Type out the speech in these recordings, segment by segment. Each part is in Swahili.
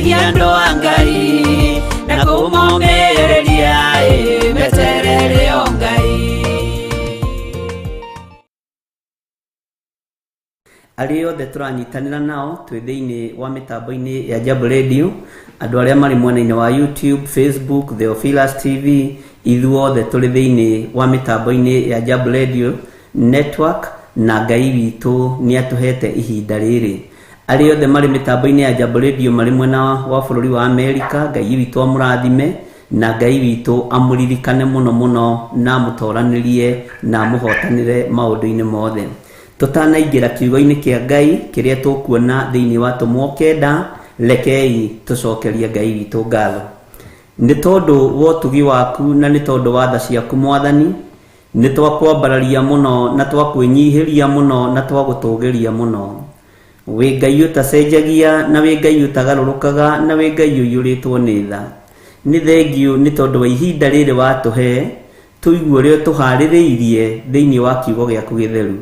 Ria ndo angai na kumomereria meterere ongai. Alio de turanyitanira nao twi thiini wa mitambo-ini ya Jambo Radio, andu aria mari mwena-ini wa YouTube, Facebook, Theophilus TV, ithuothe turi thiini wa mitambo-ini ya Jambo Radio network, na Ngai witu ni atuhete ihinda riri. Alio de mari mitambo-ini ya Jambo Radio mari mwena wa bururi wa Amerika, Ngai witu amurathime na Ngai witu amuririkane muno muno na mutoranirie na muhotanire maundu-ini mothe. Tutanaingira kiugo-ini kia Ngai kiria tukuona thiini wa tumwo kenda, rekei tucokerie Ngai witu ngatho ni tondu wa utugi waku na ni tondu wa tha ciaku Mwathani. Ni twakwambararia muno na twakwinyihiria muno na twagutugiria muno. Wi Ngai utacenjagia na wi Ngai utagarurukaga na wi Ngai uyuritwo ni tha. Ni thengiu ni tondu wa ihinda riri watuhe tuigue rio tuhaririirie thiini wa kiugo giaku githeru.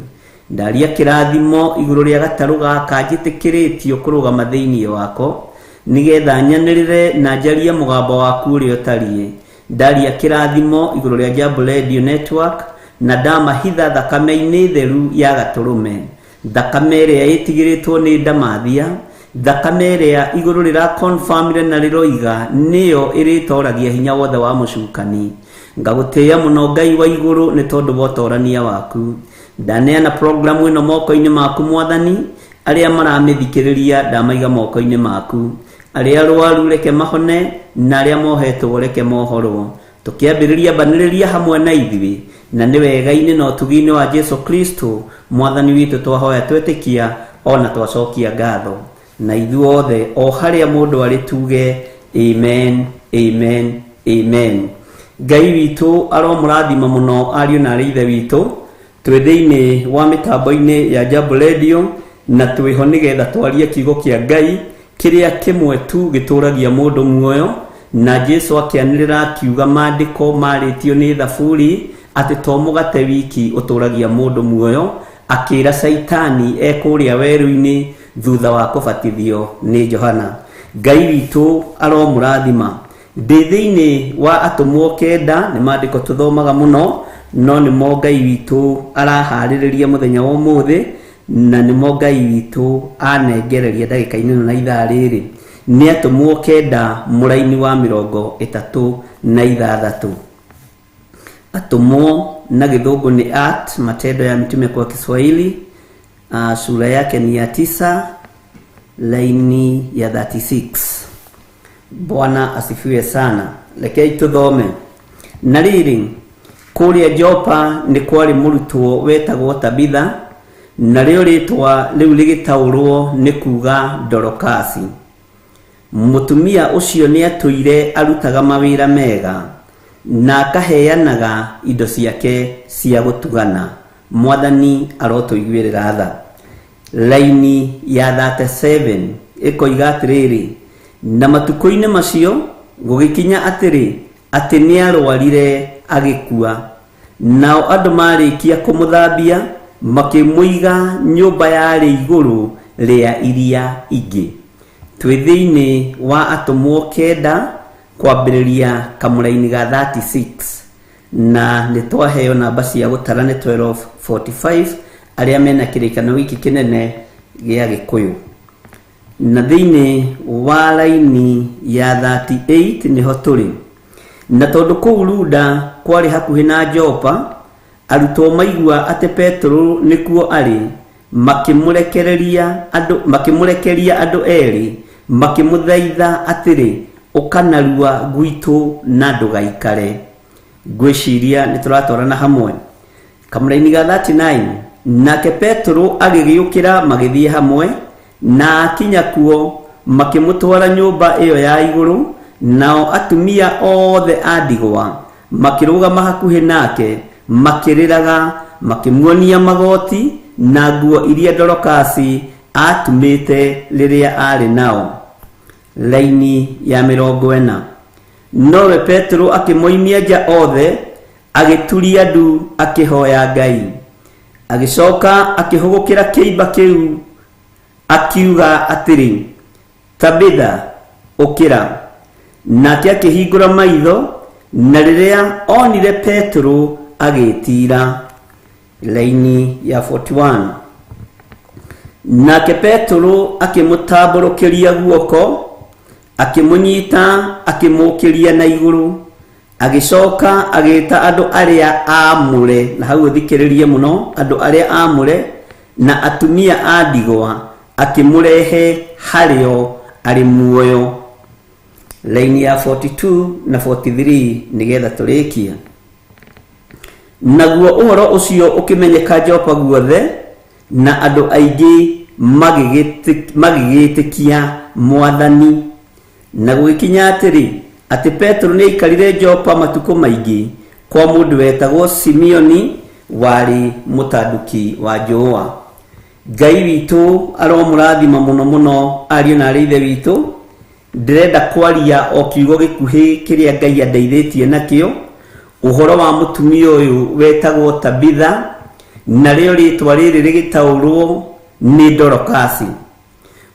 Ndaria kirathimo iguru ria gataru gaka njitikiritio kurugama thiini wako nigetha nyanirire na njarie mugambo waku uria utarie. Ndaria kirathimo iguru ria Jambo Radio network na ndamahitha thakame-ini theru ya gaturume, thakame iria itigiritwo ni ndamathia, thakame iria iguru rira confirmire na riroiga niyo iritoragia hinya wothe wa mucukani. Ngagutia muno Ngai wa iguru ni tondu wa utorania waku. Ndaneana programu ino moko-ini maku Mwathani, aria maramithikiriria ndamaiga moko-ini maku. Aria arwaru reke mahone na aria mohetwo reke mohorwo. Tukiambiriria baniriria hamwe na ithuĩ na ni wega-ini na utugi-ini wa Jesu Kristo Mwathani witu twahoya twetikia ona twacokia ngatho. Na ithuothe o haria mundu ari tuge amen, amen, amen. Ngai witu aromurathima muno ariu na ithe witu twi thiini wa mitambo-ini ya Jambo Radio na twiho nigetha twarie kiugo kia Ngai kiria kimwe tu gituragia mundu muoyo. Na Jesu akianirira akiuga maandiko maritio ni thaburi ati to mugate wiki uturagia mundu muoyo, akira Saitani ekuria weru-ini thutha wa kubatithio ni Johana. Ngai witu aromurathima. Ndi thiini wa atumwo kenda ni maandiko tuthomaga muno, no ni mo Ngai witu arahaririria muthenya wa umuthi na ni mo Ngai witu anengereria ndagika-ini na ithaa riri. Ni atumwo kenda muraini wa 36. Atumwo na githungu ni Acts, Matendo ya Mitume kwa Kiswahili, sura yake ni ya 9 laini ya 36. Bwana asifiwe sana. Lekei tuthome. Na riri kuria Jopa ni kwari murutwo wetagwo Tabitha, na rio ritwa riu rigitaurwo ni kuga Dorokasi. Mutumia ucio ni atuire arutaga mawira mega na akaheanaga indo ciake cia gutugana. Mwathani arotuiguirira tha. Laini ya 37 ikoiga atiriri, na matuko-ini macio gugikinya atiri ati ni arwarire agikua. Nao andu marikia kumuthambia makimuiga nyumba yari iguru ria iria ingi. Twi thiini wa atumwo kenda kwambiriria kamuraini ga 36 na ni twaheo namba cia gutara ni 1245 aria mena kirikano wiki kinene gia Gikuyu. Na thiini wa laini ya 38 niho turi. Na tondu kuu Luda kwari hakuhi na Jopa, arutwo maigua ati Petro nikuo ari, makimurekeria andu eri, makimuthaitha atiri ukanarua gwitu na ndugaikare. Ngwiciria ni turatwarana hamwe. Kamuraini ga 39 nake Petro agigiukira magithie hamwe, na akinya kuo makimutwara nyumba iyo ya iguru. Nao atumia othe andigwa makirugama hakuhi nake makiriraga, makimuonia magoti na nguo iria Dorokasi atumite riria ari nao. Laini ya 40. Nowe Petro akimoimia nja othe, agituria ndu akihoya Ngai. Agicoka akihugukira kiimba kiu akiuga atiri, Tabitha ukira. Nake akihingura maitho, na riria onire Petro agitira. Laini ya 41. Nake Petro akimutamburukiria guoko, akimunyita, akimukiria na iguru, agicoka agita andu aria amure. Na hau thikiririe muno, andu aria amure na atumia a ndigwa, akimurehe hario ari muoyo. Laini ya 42 na 43 nigetha turikia. Naguo uhoro ucio ukimenyeka Jopa guothe, na andu aingi magigitikia Mwathani. Na gukinya atiri ati Petro ni ikarire Jopa matuko maingi kwa mundu wetagwo Simeoni wari mutanduki wa njũũa. Ngai witu aromurathima muno muno ariũ na arĩithe witu. Ndirenda kwaria o kiugo gikuhi kiria Ngai andeithĩtie nakio, uhoro wa mutumia uyu wetagwo Tabitha, na rĩo rĩtwa rĩrĩ rĩgĩtaũrwo nĩ Dorokasi.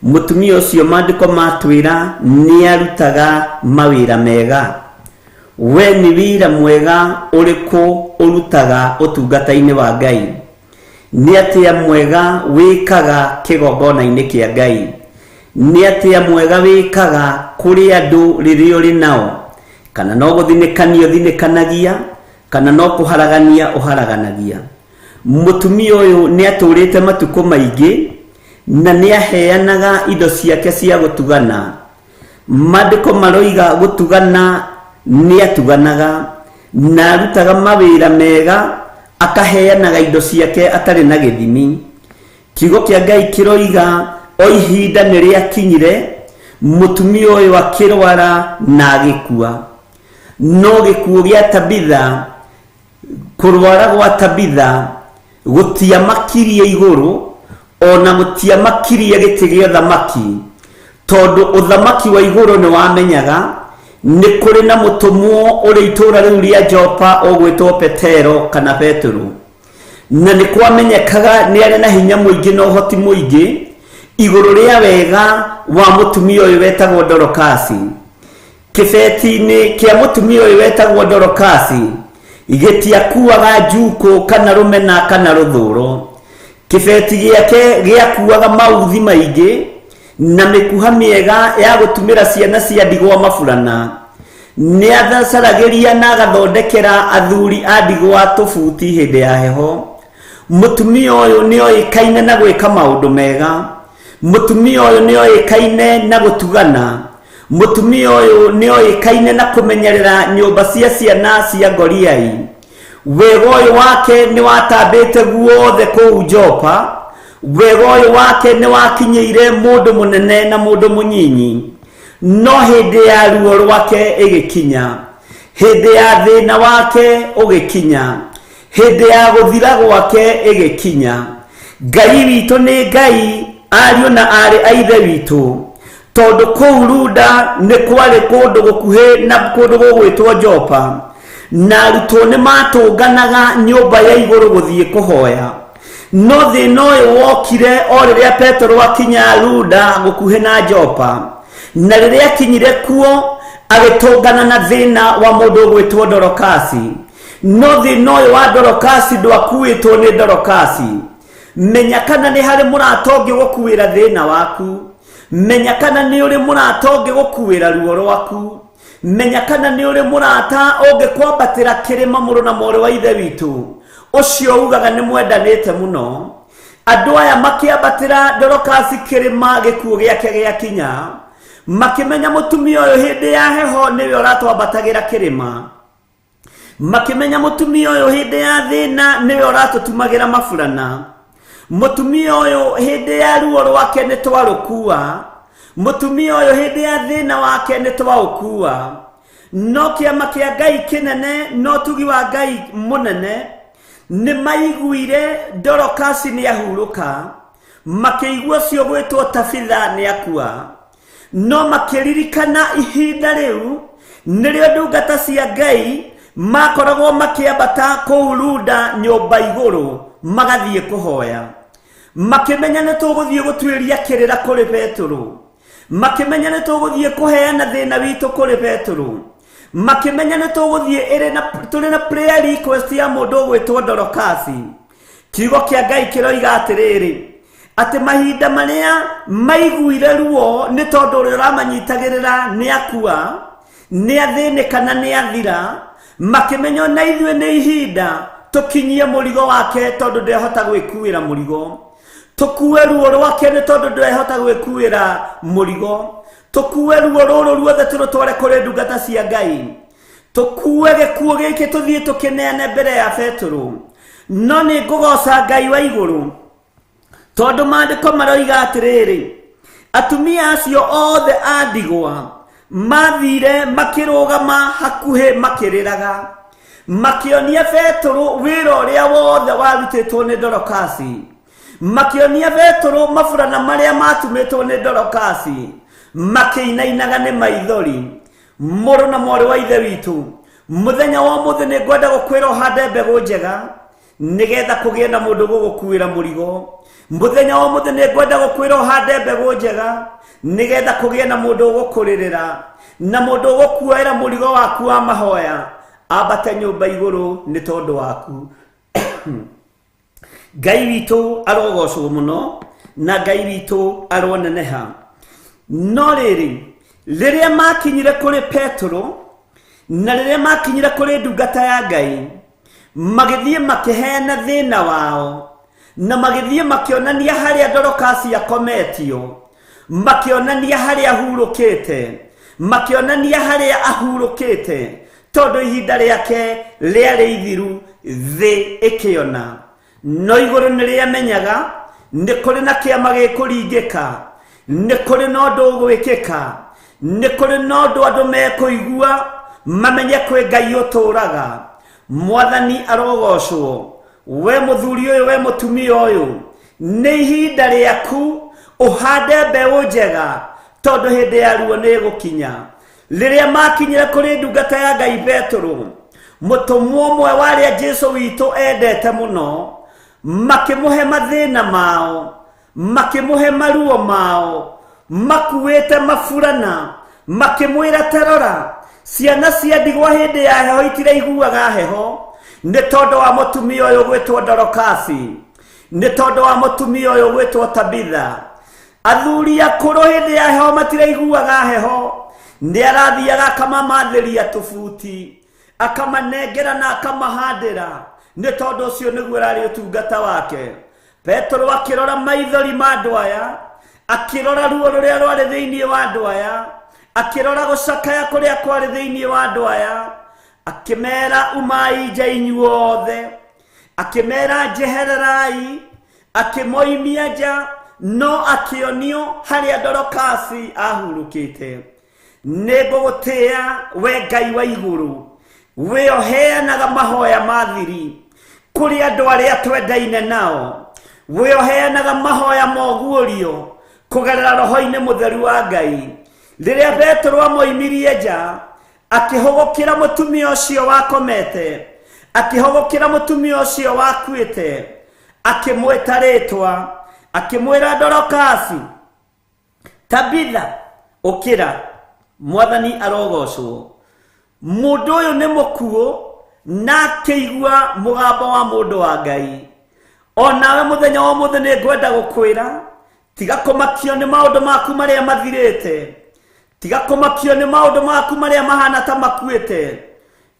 Mutumia ucio maandĩko matwĩra nĩ arutaga mawĩra mega. We nĩ wĩra mwega ũrĩkũ ũrutaga ũtungata-inĩ wa Ngai? Nĩ atĩa mwega wĩkaga kĩgongona-inĩ kĩa Ngai? Nĩ atĩa mwega wĩkaga kũrĩ andũ rĩrĩa ũrĩ nao? Kana no gũthinĩkanio thinĩkanagia, kana no kũharagania ũharaganagia? Mutumia ũyũ nĩ atũrĩte matukũ maingĩ, na nĩ aheanaga indo ciake cia gũtugana. Maandĩko maroiga gũtugana nĩ atuganaga, na arutaga mawĩra mega, akaheanaga indo ciake atarĩ na gĩthimi. Kiugo kĩa Ngai kĩroiga o ihinda nĩ rĩakinyire, mutumia ũyũ akĩrwara na agĩkua. No gĩkuũ gĩa Tabitha, kũrwara gwa Tabitha gũtiamakirie igũrũ, ona gũtiamakirie gĩtĩ gĩa ũthamaki, tondũ ũthamaki wa igũrũ nĩ wamenyaga nĩ kũrĩ na mũtũmwo ũrĩ itũũra rĩu rĩa Jopa ũgwĩtwo Petero kana Petro. Na nĩ kwamenyekaga nĩ arĩ na hinya mũingĩ na ũhoti mũingĩ igũrũ rĩa wega wa mutumia ũyũ wetagwo Dorokasi. Kĩbeti-inĩ kĩa mutumia ũyũ wetagwo Dorokasi gĩtiakuaga njuko kana rũmena kana rũthũũro. Kĩbeti gĩake gĩakuaga mauthi maingĩ na mĩkuha mĩega ya gũtumĩra ciana cia ndigwa maburana. Nĩ athacaragĩria na agathondekera athuri a ndigwa tũbuti hĩndĩ ya heho. Mutumia ũyũ nĩ oĩkaine na gwĩka maũndũ mega. Mutumia ũyũ nĩ oĩkaine na gũtugana. Mutumia ũyũ nĩ oĩkaine na kũmenyerera nyũmba cia ciana cia ngoriai. Wega ũyũ wake nĩ watambĩte guothe kũu Jopa. Wega ũyũ wake nĩ wakinyĩire mũndũ mũnene na mũndũ mũnyinyi. No hĩndĩ ya ruo rwake ĩgĩkinya, hĩndĩ ya thĩna wake ũgĩkinya, hĩndĩ ya gũthira gwake ĩgĩkinya, Ngai witũ nĩ Ngai, ariũ na arĩ a ithe witũ. Tondũ kũu Luda nĩ kwarĩ kũndũ gũkuhĩ na kũndũ gũgwĩtwo Jopa, na arutwo nĩ matũnganaga nyũmba ya igũrũ gũthiĩ kũhoya. No thĩna ũyũ wokire o rĩrĩa Petro akinya Luda gũkuhĩ na Jopa, na rĩrĩa akinyire kuo agĩtũngana na thĩna wa mũndũ ũgwĩtwo Dorokasi. No thĩna ũyũ wa Dorokasi ndwakuĩtwo nĩ Dorokasi. Menya kana nĩ harĩ mũrata ũngĩ gũkuĩra thĩna waku. Menya kana nĩ ũrĩ mũrata ũngĩ gũkuĩra ruo rwaku. Menya kana nĩ ũrĩ mũrata ũngĩkwambatĩra kĩrĩma mũrũ na mwarĩ wa ithe witũ, ũcio ugaga nĩ mwendanĩte mũno. Andũ aya makĩambatĩra Dorokasi kĩrĩma gĩkuũ gĩake gĩakinya, makĩmenya mutumia ũyũ hĩndĩ ya heho nĩwe ũratwambatagĩra kĩrĩma. Makĩmenya mutumia ũyũ hĩndĩ ya thĩna nĩwe ũratũtumagĩra maburana. Mutumia ũyũ hĩndĩ ya ruo rwake nĩ twarũkua. Mutumia ũyũ hĩndĩ ya thĩna wake nĩ twaũkua. No kĩama kĩa Ngai kĩnene, no tugi wa Ngai mũnene, nĩ maiguire Dorokasi nĩ ahurũka, makĩigua ũcio gwĩtwo Tabitha nĩ akua. No makĩririkana ihinda rĩu nĩrĩo ndungata cia Ngai makoragwo makĩambata kũu Luda nyũmba igũrũ magathiĩ kũhoya. Makĩmenya nĩ tũgũthiĩ gũtuĩria kĩrĩra kũrĩ Petro. makimenya nĩ tũgũthiĩ kũheana thĩna witũ kũrĩ Petero, makimenya nĩ tũgũthiĩ tũrĩ na prayer request ya mũndũ ũgwĩtwo Dorokasi. Kiugo kĩa Ngai kĩroiga atĩrĩrĩ, atĩ mahinda marĩa maiguire ruo nĩ tondũ ũrĩa ũramanyitagĩrĩra nĩ akua, nĩ athĩnĩka na nĩ athira, makimenya na ithuĩ nĩ ihinda tũkinyie mũrigo wake tondũ ndehota gwĩkuĩra mũrigo, tũkue ruo rwake nĩ tondũ ndehota gwĩkuĩra mũrigo, tũkue ruo rũrũ ruothe tũrũtware kũrĩ ndungata cia Ngai, tũkue gĩkuũ gĩkĩ tũthiĩ tũkĩneane mbere ya Petero. No nĩ ngũgoca Ngai wa igũrũ tondũ maandĩko maroiga atĩrĩrĩ, atumia acio othe a ndigwa mathire makĩrũgama hakuhĩ makĩrĩraga, makĩonia Petero wĩra ũrĩa wothe warutĩtwo nĩ Dorokasi, makĩonia Petero maburana marĩa matumĩtwo nĩ Dorokasi, makĩinainaga nĩ maithori. Mũrũ na mwarĩ wa ithe witũ, mũthenya wa mũthĩ nĩ ngwenda gũkwĩra ũhande mbegũ njega nĩgetha kũgĩe na mũndũ gũgũkuĩra mũrigo. Mũthenya wa mũthĩ nĩ ngwenda gũkwĩra ũhande mbegũ njega nĩgetha kũgĩe na mũndũ ũgũkũrĩrĩra na mũndũ ũgũkuoera mũrigo waku wa mahoya ambate nyũmba igũrũ nĩ tondũ waku. Ngai witũ arogocwo mũno na Ngai witũ aroneneha. No rĩrĩa makinyire kũrĩ Petero na rĩrĩa makinyire kũrĩ ndungata ya Ngai, magĩthiĩ makĩheana thĩna wao na magĩthiĩ makĩonania harĩa Dorokasi akometio, makĩonania harĩa ahurũkĩte, makĩonania harĩa ahurũkĩte tondũ ihinda rĩake rĩarĩ ithiru thĩ ĩkĩona. No igũrũ nĩ rĩamenyaga nĩ kũrĩ na kĩama gĩkũringĩka, nĩ kũrĩ na ũndũ ũgwĩkĩka, nĩ kũrĩ na ũndũ andũ mekũigua mamenye kwĩ Ngai ũtũũraga. Mwathani arogocwo. We mũthuri ũyũ, we mũtumia ũyũ, nĩ ihinda rĩaku ũhande mbeũ njega tondũ hĩndĩ ya ruo nĩ gũkinya. Rĩrĩa makinyire kũrĩ ndungata ya Ngai Petero, mũtũmwo ũmwe warĩa Jesũ witũ endete mũno, makĩmũhe mathĩna mao, makĩmũhe maruo mao, makuĩte maburana, makĩmwĩra terora, ciana cia ndigwa hĩndĩ ya heho itiraiguaga heho nĩ tondũ wa mũtumia ũyũ gwĩtwo Dorokasi, nĩ tondũ wa mũtumia ũyũ gwĩtwo Tabitha. Athuri akũrũ hĩndĩ ya heho matiraiguaga heho, nĩ arathiaga akamamathĩria tũbuti, akamanengera na akamahandĩra, nĩ tondũ ũcio nĩguo ũrarĩ ũtungata wake. Petero akĩrora maithori ma andũ aya, akĩrora ruo rũrĩa rwarĩ thĩinĩ wa andũ aya, akĩrora gũcakaya kũrĩa kwarĩ thĩinĩ wa andũ aya, akĩmera umai nja inyuothe, akĩmera njehererai, akĩmoimia nja, no akĩonio harĩa Dorokasi ahurũkĩte. Nĩ ngũgũtĩĩa we Ngai wa igũrũ, we ũheanaga mahoya ma thiri kũrĩ andũ arĩa twendaine nao, we ũheanaga mahoya ma ũguũrio kũgerera roho-inĩ mũtheru wa Ngai. Rĩrĩa Petero amoimirie nja, akĩhũgũkĩra mũtumia ũcio wakomete, akĩhũgũkĩra mũtumia ũcio wakuĩte, akĩmwĩta rĩtwa, akĩmwĩra Dorokasi, Tabitha, ũkĩra. Mwathani arogocwo. Mũndũ ũyũ nĩ mũkuũ na akĩigua mũgambo wa mũndũ wa Ngai. O nawe mũthenya wa mũthĩ nĩ ngwenda gũkwĩra, tiga kũmakio nĩ maũndũ maku marĩa mathirĩte, tiga kũmakio nĩ maũndũ maku marĩa mahana ta makuĩte.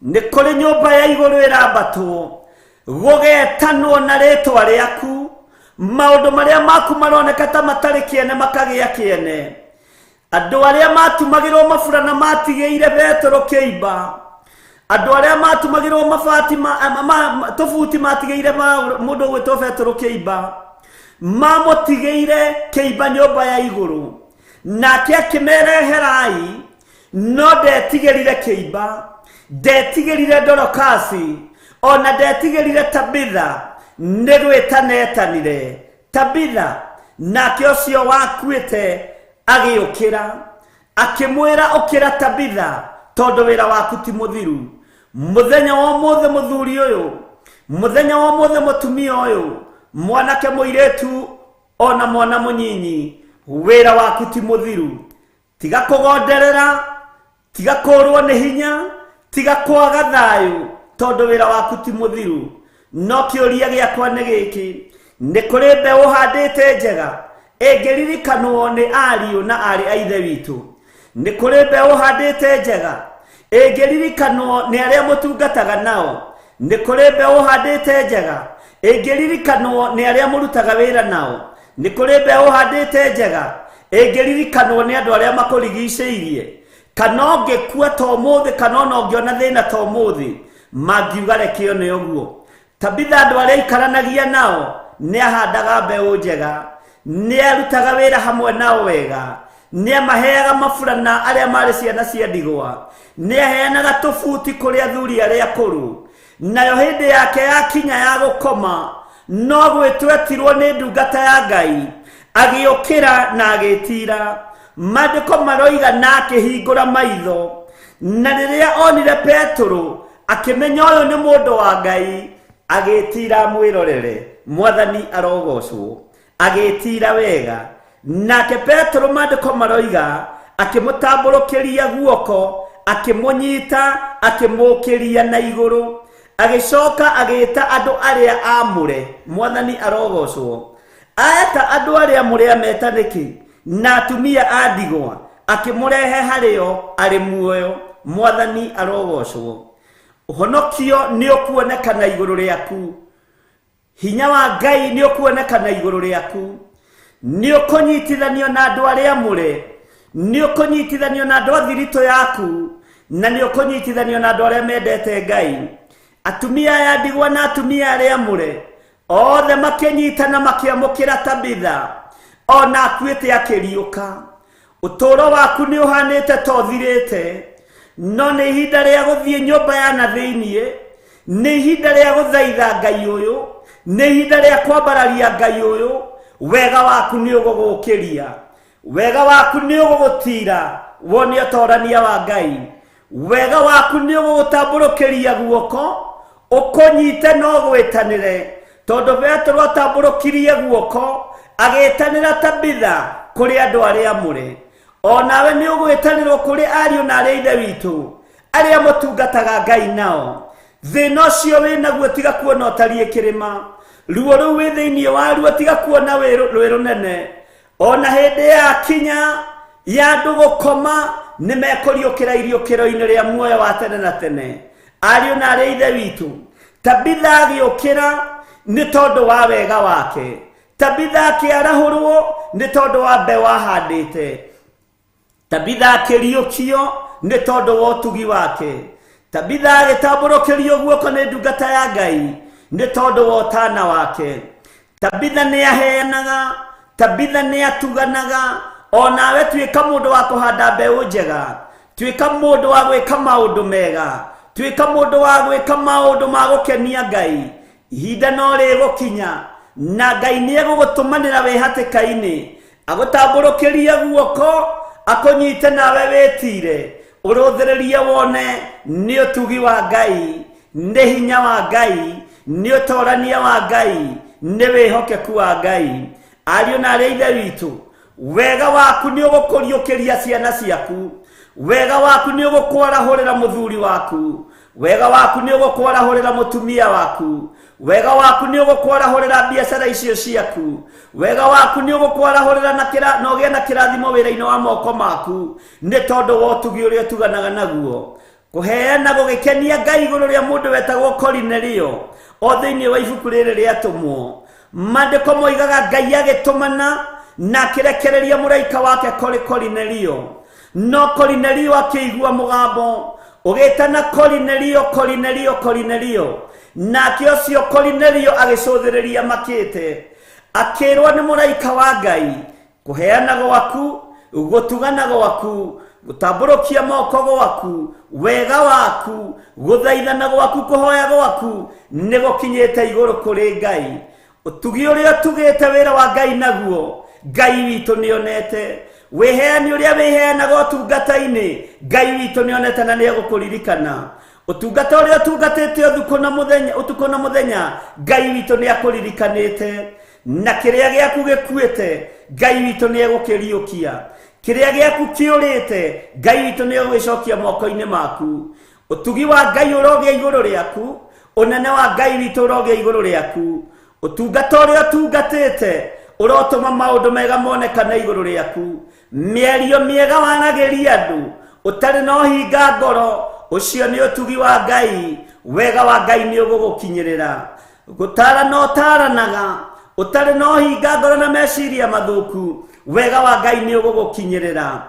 Nĩ kũrĩ nyũmba ya igũrũ ĩrambatwo, gũgetanwo na rĩtwa rĩaku, maũndũ marĩa maku maroneka ta matarĩ kĩene makagĩa kĩene. Andũ arĩa matumagĩrwo maburana matigĩire Petero kĩimba, andũ arĩa matumagĩrwo mabati tũbuti matigĩire mũndũ gwĩtwo Petero kĩimba, mamũtigĩire kĩimba nyũmba ya igũrũ, nake akĩmereherai. No ndetigĩrire kĩimba, ndetigĩrire Dorokasi, ona ndetigĩrire Tabitha, nĩ gwĩtanetanire. Tabitha, nake ũcio wakuĩte agĩũkĩra, akĩmwĩra ũkĩra Tabitha, tondũ wĩra waku ti mũthiru. Mũthenya wa mũthĩ mũthuri ũyũ, mũthenya wa mũthĩ mũtumia ũyũ, mwanake mũirĩtu ona mwana mũnyinyi, wĩra waku ti mũthiru. tiga kugonderera, tiga kurwo ni hinya, tiga kwaga thayu tondu wira waku ti muthiru. No kiuria giakwa ni giki, ni kuri mbeu handite njega ingiririkanwo ni ariu na ari a ithe witu. Ni kuri mbeu handite njega ingiririkanwo ni aria mutungataga nao. Ni kuri mbeu handite njega ingiririkanwo ni aria murutaga wira nao. Ni kuri mbeu handite njega ingiririkanwo ni andu aria makurigiceirie. Kana ngikua to muthi kana no ngiona thina to muthi mangiuga rekio ni uguo. Tabitha andu aria ikaranagia nao ni ahandaga mbeu njega, ni arutaga wira hamwe nao wega, ni amaheaga mafurana aria mari ciana cia ndigwa, ni aheanaga tufuti kuri athuri aria akuru. Nayo hindi yake yakinya ya gukoma no gwitwetirwo ni ndungata ya Ngai agiukira na agitira. Mandiko maroiga na akihingura maitho, na riria onire Petro akimenya uyu ni mundu wa Ngai agitira mwirorere. Mwathani arogocwo, agitira wega. Nake Petro mandiko maroiga akimutamburukiria guoko, akimunyita, akimukiria na iguru, agicoka agita andu aria amure. Mwathani arogocwo, aeta andu aria amure ametaniki na atumia a ndigwa, akimurehe hario ari muoyo. Mwathani arogocwo. Uhonokio ni ukuonekana iguru riaku, hinya wa Ngai ni ukuonekana iguru riaku, ni ukunyitithanio na andu aria amure, ni ukunyitithanio na andu a thirito yaku, na ni ukunyitithanio na andu aria mendete Ngai. Atumia ya ndigwa na atumia aria amure othe makinyitana makiamukira Tabitha, ona akuite akiriuka. Utoro waku ni uhanite to thirite, no ni ihinda ria guthie nyumba ya na thiinie, ni ihinda ria guthaitha Ngai uyu, ni ihinda ria kwambararia Ngai uyu. Wega waku ni ugugukiria, wega waku ni ugugutira wone utorania wa Ngai. Wega waku ni ugugutamburukiria guoko, ukonyite no gwitanire. Tondu Petro atamburukirie guoko agitanira Tabitha kuri andu aria amure. Onawe ni ugwitanirwo kuri ariu na aria ithe witu aria mutungataga Ngai nao. Thina ucio winaguo tiga kuona utari kirima, ruo ru wi thiini waruo tiga kuona rwi runene. Ona hindi ya kinya ya andu gukoma ni mekuriukira iriukiro-ini ria muoyo wa tene na tene. Ariu na aria ithe witu, Tabitha agiukira ni tondu wa wega wake. Tabitha akiarahurwo ni tondu wa mbeu ahandite. Tabitha akiriukio ni tondu wa utugi wake. Tabitha agitamburukirio guoko ni ndungata ya Ngai ni tondu wa utana wake. Tabitha ni aheanaga, Tabitha ni atuganaga. Onawe tuika mundu wa kuhanda mbeu njega, tuika mundu wa gwika maundu mega, tuika mundu wa gwika maundu ma gukenia Ngai. Ihinda no rigukinya na Ngai ni egugutumanira wihatikaini, agutamburukirie guoko, akunyite nawe wetire, uruthiririe wone ni utugi wa Ngai, ni hinya wa Ngai, ni utorania wa Ngai, ni wihokeku wa Ngai. Ariu na aria ithe witu, wega waku ni ugukuriukiria ciana ciaku, wega waku ni ugukwarahurira muthuri waku, wega waku ni ugukwarahurira mutumia waku, wega waku ni ugukwarahurira biashara icio ciaku, wega waku ni ugukwarahurira na ugie na kirathimo wira-ini wa moko maku ni tondu wa utugi uria tuganaga naguo. Kuheana gugikenia Ngai iguru ria mundu wetagwo Kornelio o thiini wa ibuku riri riatumwo. Mandiko moigaga Ngai agitumana na kirekereria muraika wake kuri Kornelio. No Kornelio akigua mugambo ugitana Kornelio, Kornelio, Kornelio. Nake ucio Kornelio agicuthiriria makite, akirwa ni muraika wa Ngai, kuheana gwaku, gutugana gwaku, gutamburukia moko gwaku, wega waku, guthaithana gwaku, kuhoya gwaku ni gukinyite iguru kuri Ngai. Utugi uria tugite wira wa Ngai naguo, Ngai witu nionete. Wiheani uria wiheanaga utungata-ini, Ngai witu nionete na ni egukuririkana. Utungata uria tungatite utuko na muthenya, Ngai witu ni akuririkanite. Na kiria giaku gikuite, Ngai witu ni egukiriukia. kiria giaku kiurite Ngai witu ni ogwicokia moko-ini maku utugi wa Ngai urogia iguru riaku unene wa Ngai witu urogia iguru riaku utungata uria utungatite urotuma maundu mega monekane iguru riaku mierio miega wanageria andu utari no hinga ngoro ucio ni utugi wa Ngai wega wa Ngai ni ugugukinyirira gutara no taranaga utari no hinga ngoro na meciria mathuku wega wa Ngai ni ugugukinyirira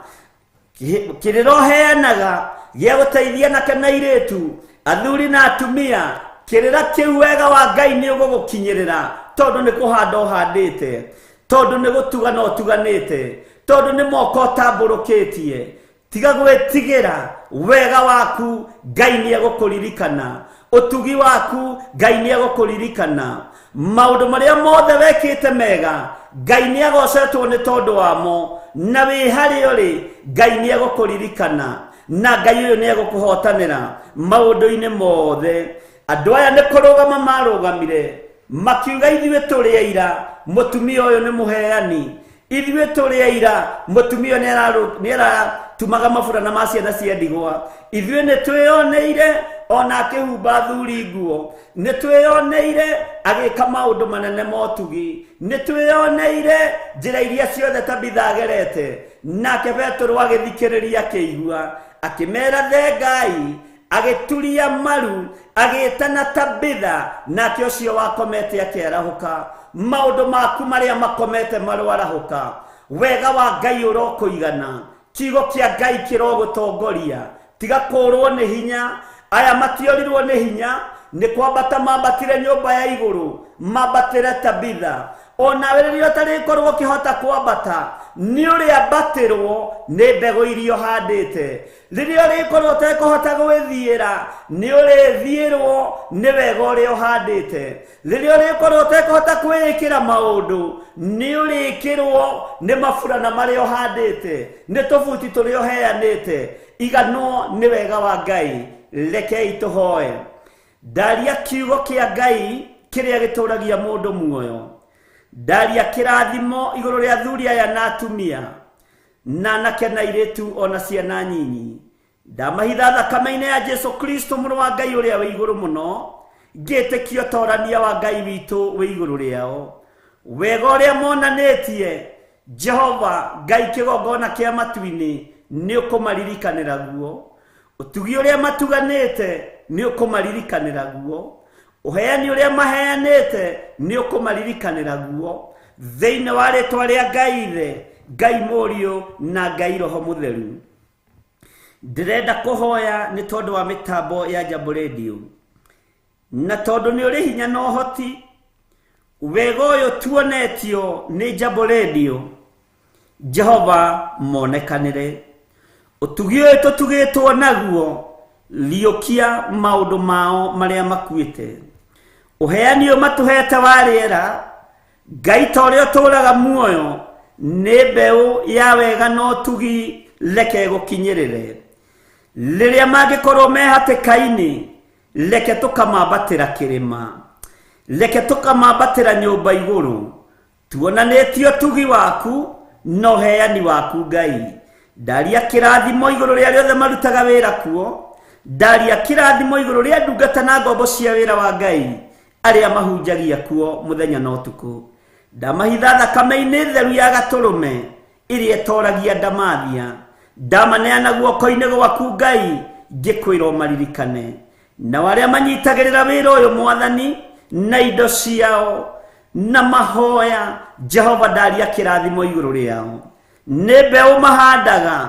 kiriro heanaga gia guteithia na kana iretu athuri na atumia kirira kiu wega wa Ngai ni ugugukinyirira tondu ni kuhanda uhandite tondu ni gutuga no tuganite tondu ni moko tamburukitie tiga gwetigira wega waku Ngai ni agukuririkana utugi waku Ngai ni agukuririkana maundu maria mothe wekite mega Ngai ni agocetwo ni tondu wamo na wi hari uri Ngai ni agukuririkana na Ngai uyu ni agukuhotanira maundu-ini mothe andu aya ni kurugama marugamire makiuga ithuĩ tũrĩ aira mũtumia ũyũ nĩ mũheani ithuĩ tũrĩ aira mũtumia nĩ aratumaga maburana ma ciana cia ndigwa ithuĩ nĩ twĩyoneire ona akĩhumba thuri nguo nĩ twĩyoneire agĩka maũndũ manene motugi nĩ twĩyoneire njĩra iria ciothe Tabitha agerete nake Petero agĩthikĩrĩria akĩigua akĩmera the Ngai agituria maru agitana Tabitha nake ucio wakomete akerahuka maundu maku maria makomete marwarahuka wega wa Ngai urokuigana kigo kia Ngai kirogutongoria tiga kurwo ni hinya aya matiorirwo ni hinya ni kwambata mambatire nyumba ya iguru mambatire Tabitha ona wererio tari korwo kihota kwambata ni uri abatirwo ni mbego irio handite ririo rikorwo tekohota gwithiira ni uri thiirwo ni wega uri handite ririo rikorwo tekohota kwikira maundu ni uri kirwo ni maburana mari handite ni tofuti turi heanite igano ni wega wa Ngai rekei tuhoe daria kiugo kia Ngai kiria gituragia mundu muoyo daria kirathimo iguru ria thuri aya na atumia na nakena iretu ona ciana nyinyi ndamahitha thakame-ini ya Jesu Kristo mũrũ wa Ngai uria wi iguru muno ngitikio torania wa Ngai witu wi iguru riao wega uria monanitie Jehova Ngai kigongona kia matu-ini ni ukumaririkanira guo utugi uria matuganite ni ukumaririkanira guo uheani uria maheanite ni ukumaririkanira guo thiini wa ritwa ria Ngai Ithe Ngai Mũriũ na Ngai Roho Mutheru ndirenda kuhoya ni tondu wa mitambo ya Jambo Radio na tondu ni uri hinya no hoti wega uyu tuonetio ni Jambo Radio Jehova monekanire utugi uyu tutugitwo naguo liukia maundu mao maria makuite uheani uyu matuhete wa riera Ngai torio turaga muoyo ni mbeu ya wega no tugi leke gukinyirire riria mangikorwo mehatikaini leke tukamambatira kirima leke tukamambatira nyumba iguru tuonanetio tugi waku no heani waku Ngai daria kirathimo iguru ria riothe marutaga wira kuo daria kirathimo iguru ria ndungata na ngombo cia wira wa Ngai aria mahunjagia kuo muthenya na utuku ndamahitha thakame-ini theru ya gaturume iria toragia ndamathia ndamaneana guoko-ini gwaku Ngai ngikwira maririkane na waria manyitagirira wira uyu mwathani na indo ciao na mahoya Jehova daria kirathimo iguru riao ni mbeu mahandaga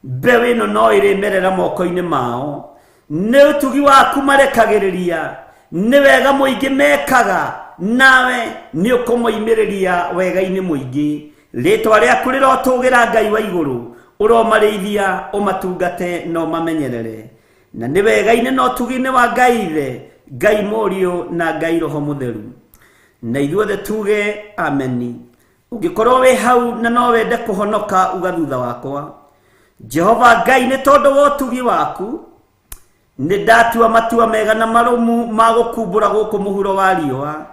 mbeu ino no irimerera moko-ini mao ni utugi waku marekagiriria ni wega muingi mekaga nawe ni ukumoimiriria wega-ini muingi ritwa riaku rirotugira Ngai wa iguru uromarithia umatungate no mamenyerere na ni wega-ini no tugi-ini wa Ngai Ithe Ngai Mũriũ na Ngai Roho Mutheru na ithuothe tuge ameni ungikorwo wi hau na no wende kuhonoka uga thutha wakwa Jehova Ngai ni tondu wa utugi waku ni ndatua matua mega na marumu magukumbura guku muhuro wa riua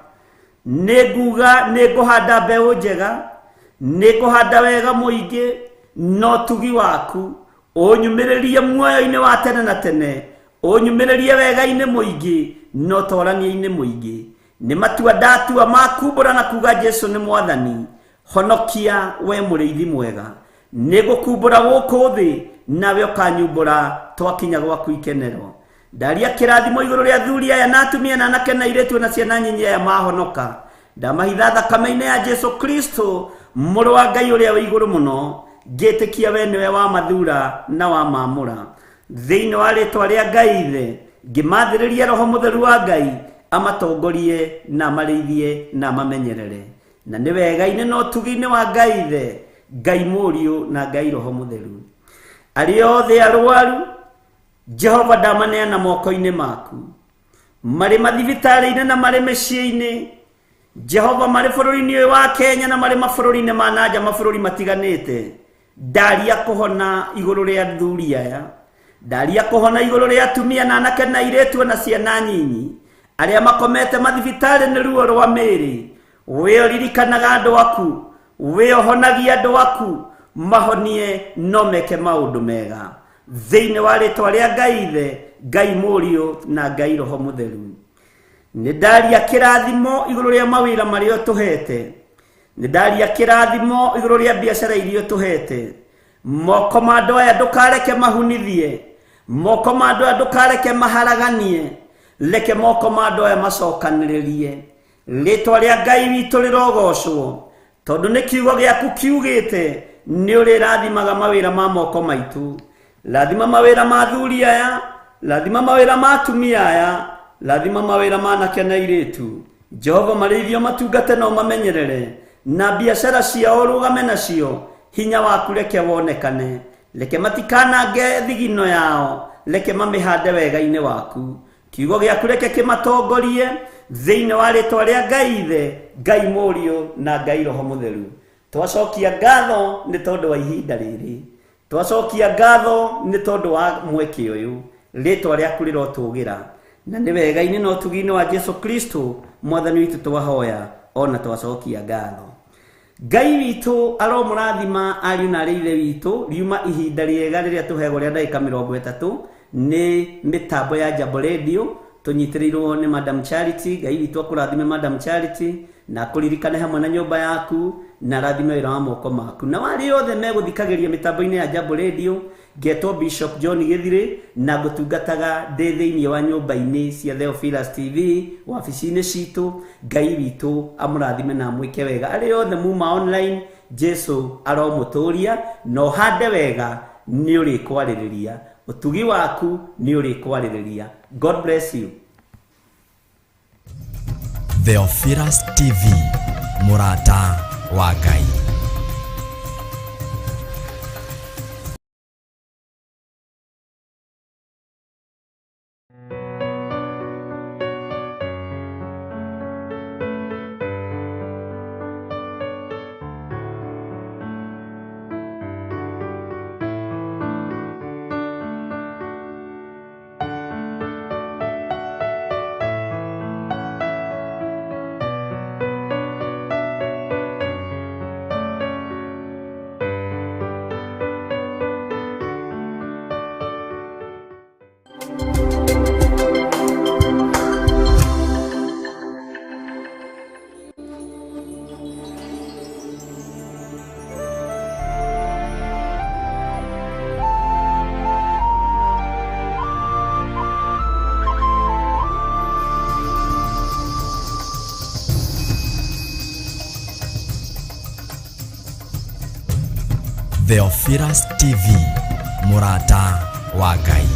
ni nguga ni nguhanda mbeu njega ni nguhanda wega muingi no tugi waku unyumiririe muoyo-ini wa tene na tene, unyumiririe wega-ini muingi no torania-ini muingi. Ni matua ndatua makumbura na kuga Jesu ni mwathani. Honokia we muriithi mwega, nigukumbura guku thi nawe ukanyumbura twakinya gwaku ikenero. Ndaria kirathimo iguru ria thuri aya na atumia na anake na iretu na ciana nyinyi aya mahonoka. Ndamahitha thakame-ini ya Jesu Kristo muru wa Ngai uria wa iguru muno, ngitikia we niwe wa mathura na wa mamura. Thiini wa ritwa ria Ngai Ithe ngimathiriria Roho Mutheru wa Ngai amatongorie na amarĩithie na amamenyerere. Na nĩ wega-inĩ no tugi-inĩ wa Ngai Ithe, Ngai Mũriũ na Ngai Roho Mutheru. Arĩ othe arwaru Jehova ndamaneana moko-inĩ maku, marĩ mathibitarĩ-inĩ na marĩ mĩciĩ-inĩ Jehova, marĩ bũrũri-inĩ ũyũ wa Kenya na marĩ mabũrũri-inĩ ma nanja, mabũrũri matiganĩte. Ndaria kũhona igũrũ rĩa athuri aya, ndaria kũhona igũrũ rĩa atumia na anake na airĩtu na ciana nyinyi arĩa makomete mathibitarĩ nĩ ruo rwa mĩĩrĩ. We ũririkanaga andũ aku, we ũhonagia andũ aku, mahonie no meke maũndũ mega thĩinĩ wa rĩtwa rĩa Ngai Ithe, Ngai Mũriũ na Ngai Roho Mutheru. Nĩ ndaria kĩrathimo igũrũ rĩa mawĩra marĩa ũtũhete, nĩ ndaria kĩrathimo igũrũ rĩa biacara iria ũtũhete. Moko ma andũ aya ndũkareke mahunithie, moko ma andũ aya ndũkareke maharaganie, reke moko ma andũ aya macokanĩrĩrie. Rĩtwa rĩa Ngai witũ rĩrogocwo, tondũ nĩ kiugo gĩaku kiugĩte nĩ ũrĩrathimaga mawĩra ma moko maitũ. Rathima mawĩra ma athuri aya, rathima mawĩra ma atumia aya, rathima mawĩra ma anake na airĩtu. Jehova, marĩithio matungate no mamenyerere, na biacara ciao ũrũgame nacio. Hinya waku reke wonekane, reke matikanange thigino yao, reke mamĩhande wega-inĩ waku. Kiugo gĩaku reke kĩmatongorie thĩinĩ wa rĩtwa rĩa Ngai Ithe, Ngai Mũriũ na Ngai Roho Mutheru. Twacokia ngatho nĩ tondũ wa ihinda rĩrĩ, twacokia ngatho nĩ tondũ wa mweke ũyũ, rĩtwa rĩaku rĩrotũgĩra. Na nĩ wega-inĩ no tugi-inĩ wa Jesu Kristo mwathani witũ twahoya, ona twacokia ngatho. Ngai witũ aromũrathima ariũ na arĩ ithe witũ riuma ihinda rĩega rĩrĩa tũheagwo rĩa ndagĩka 30 nĩ mĩtambo ya Jambo Radio, tũnyitĩrĩirwo nĩ Madam Charity. Ngai witũ akũrathime Madam Charity, na akũririkane hamwe na nyũmba yaku, na rathime wĩra wa moko maku. Na warĩ othe megũthikagĩria mĩtambo-inĩ ya Jambo Radio, ngetwo Bishop John Gĩthirĩ, na ngũtungataga ndĩ thĩinĩ wa nyũmba-inĩ cia Theophilus TV wabici-inĩ citũ. Ngai witũ amũrathime na mwĩke wega. Arĩ othe muma online, Jesu aromũtũria, no hande wega nĩ ũrĩkwarĩrĩria, utugi waku ni ũrĩkwarĩrĩria. God bless you. Theophilus TV, mũrata wa Ngai. Theophilus TV, mũrata wa Ngai.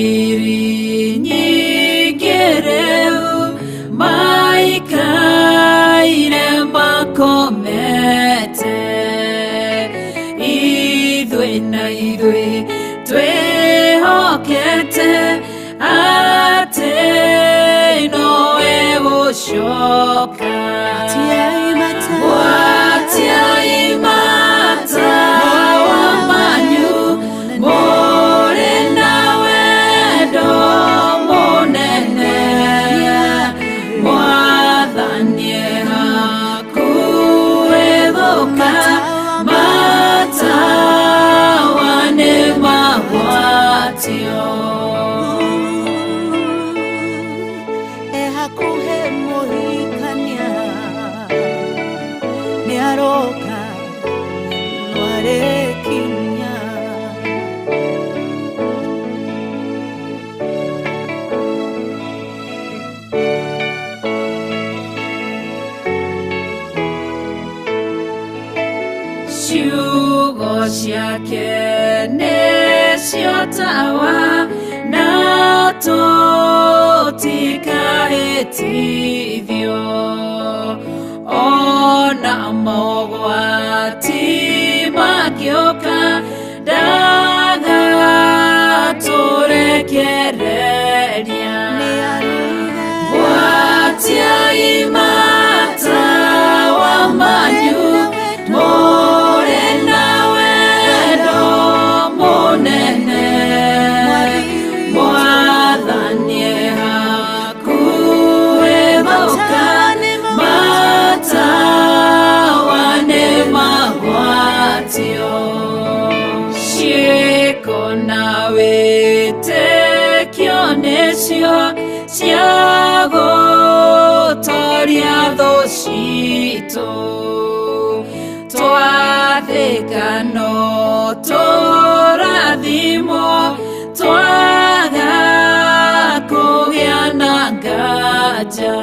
thiri nyingĩ rĩu maikaire makomete, ithuĩ na ithuĩ twĩhokete atĩ nowe gũcoka. Watiai matawa manyu mũrĩ na wendo mũnene, Mwathani hakuhĩ gũka, matawa nĩ magwatio. Hakuhĩ mũhikania nĩaroka nwarĩkinya. Ciugo ciake nĩcio tawa na tũtikahĩtithio, ona mogwati magĩũka ndagatũrekereria. Gwatiai matawa manyu mũrĩ na wendo mũnene, Mwathani hakuhĩ gũka, matawa nĩ magwatio. Ciĩko na wĩtĩkio nĩcio cia gũtooria thũ citũ, twathĩka no tũrathimwo, twaga kũgĩa na nganja.